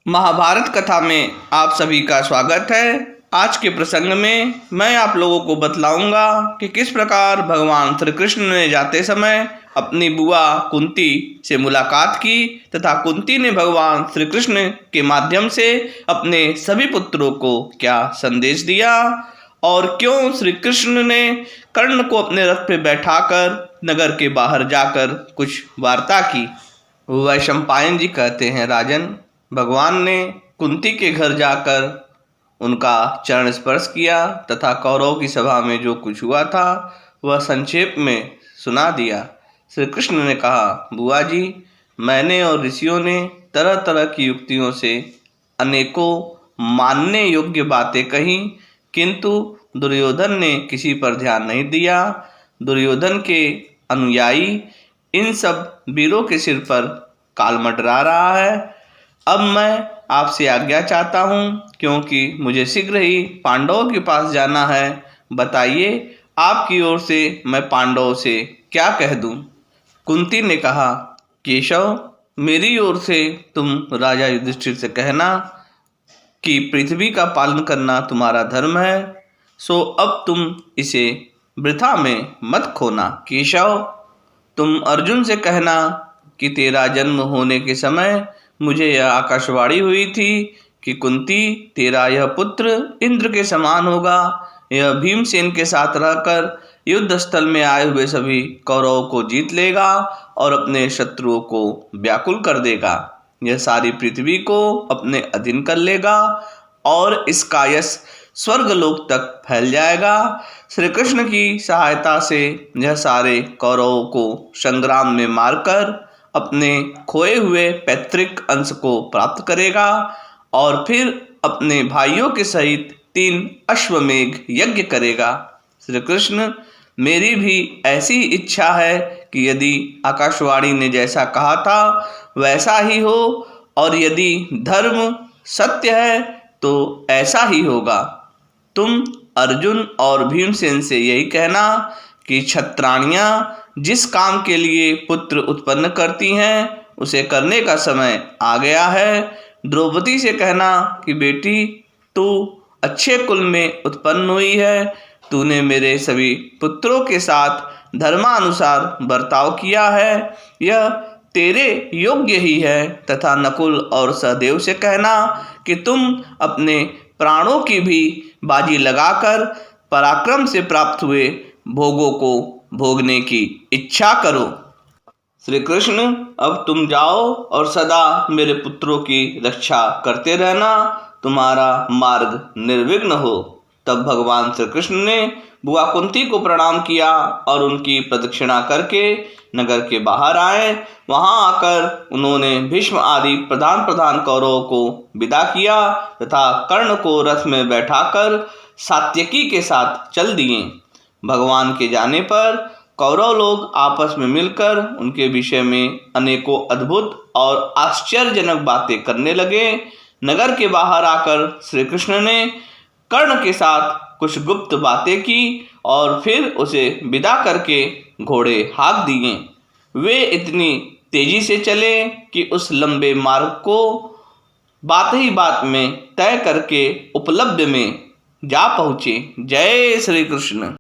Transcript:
महाभारत कथा में आप सभी का स्वागत है। आज के प्रसंग में मैं आप लोगों को बतलाऊंगा कि किस प्रकार भगवान श्री कृष्ण ने जाते समय अपनी बुआ कुंती से मुलाकात की तथा कुंती ने भगवान श्री कृष्ण के माध्यम से अपने सभी पुत्रों को क्या संदेश दिया और क्यों श्री कृष्ण ने कर्ण को अपने रथ पे बैठाकर नगर के बाहर जाकर कुछ वार्ता की। वैशंपायन जी कहते हैं, राजन, भगवान ने कुंती के घर जाकर उनका चरण स्पर्श किया तथा कौरव की सभा में जो कुछ हुआ था वह संक्षेप में सुना दिया। श्री कृष्ण ने कहा, बुआ जी, मैंने और ऋषियों ने तरह तरह की युक्तियों से अनेकों मानने योग्य बातें कही, किंतु दुर्योधन ने किसी पर ध्यान नहीं दिया। दुर्योधन के अनुयायी इन सब वीरों के सिर पर काल मंडरा रहा है। अब मैं आपसे आज्ञा चाहता हूँ, क्योंकि मुझे शीघ्र ही पांडवों के पास जाना है। बताइए, आपकी ओर से मैं पांडवों से क्या कह दूँ? कुंती ने कहा, केशव, मेरी ओर से तुम राजा युधिष्ठिर से कहना कि पृथ्वी का पालन करना तुम्हारा धर्म है, सो अब तुम इसे वृथा में मत खोना। केशव, तुम अर्जुन से कहना कि तेरा जन्म होने के समय मुझे यह आकाशवाणी हुई थी कि कुंती, तेरा यह पुत्र इंद्र के समान होगा। यह भीमसेन के साथ रहकर युद्ध स्थल में आए हुए सभी कौरवों को जीत लेगा और अपने शत्रुओं को व्याकुल कर देगा। यह सारी पृथ्वी को अपने अधीन कर लेगा और इसका यश स्वर्गलोक तक फैल जाएगा। श्री कृष्ण की सहायता से यह सारे कौरवों को संग्राम में मारकर अपने खोए हुए पैतृक अंश को प्राप्त करेगा और फिर अपने भाइयों के सहित 3 अश्वमेघ यज्ञ करेगा। श्री कृष्ण, मेरी भी ऐसी इच्छा है कि यदि आकाशवाणी ने जैसा कहा था वैसा ही हो, और यदि धर्म सत्य है तो ऐसा ही होगा। तुम अर्जुन और भीमसेन से यही कहना कि क्षत्राणियाँ जिस काम के लिए पुत्र उत्पन्न करती हैं उसे करने का समय आ गया है। द्रौपदी से कहना कि बेटी, तू अच्छे कुल में उत्पन्न हुई है। तूने मेरे सभी पुत्रों के साथ धर्मानुसार बर्ताव किया है, यह तेरे योग्य ही है। तथा नकुल और सहदेव से कहना कि तुम अपने प्राणों की भी बाजी लगाकर पराक्रम से प्राप्त हुए भोगों को भोगने की इच्छा करो। श्री कृष्ण, अब तुम जाओ और सदा मेरे पुत्रों की रक्षा करते रहना, तुम्हारा मार्ग निर्विघ्न हो। तब भगवान श्री कृष्ण ने बुआ कुंती को प्रणाम किया और उनकी प्रदक्षिणा करके नगर के बाहर आए। वहां आकर उन्होंने भीष्म आदि प्रधान कौरवों को विदा किया तथा कर्ण को रथ में बैठाकर सात्यकी के साथ चल दिए। भगवान के जाने पर कौरव लोग आपस में मिलकर उनके विषय में अनेकों अद्भुत और आश्चर्यजनक बातें करने लगे। नगर के बाहर आकर श्री कृष्ण ने कर्ण के साथ कुछ गुप्त बातें की और फिर उसे विदा करके घोड़े हाँक दिए। वे इतनी तेजी से चले कि उस लंबे मार्ग को बात ही बात में तय करके उपलब्ध में जा पहुँचे। जय श्री कृष्ण।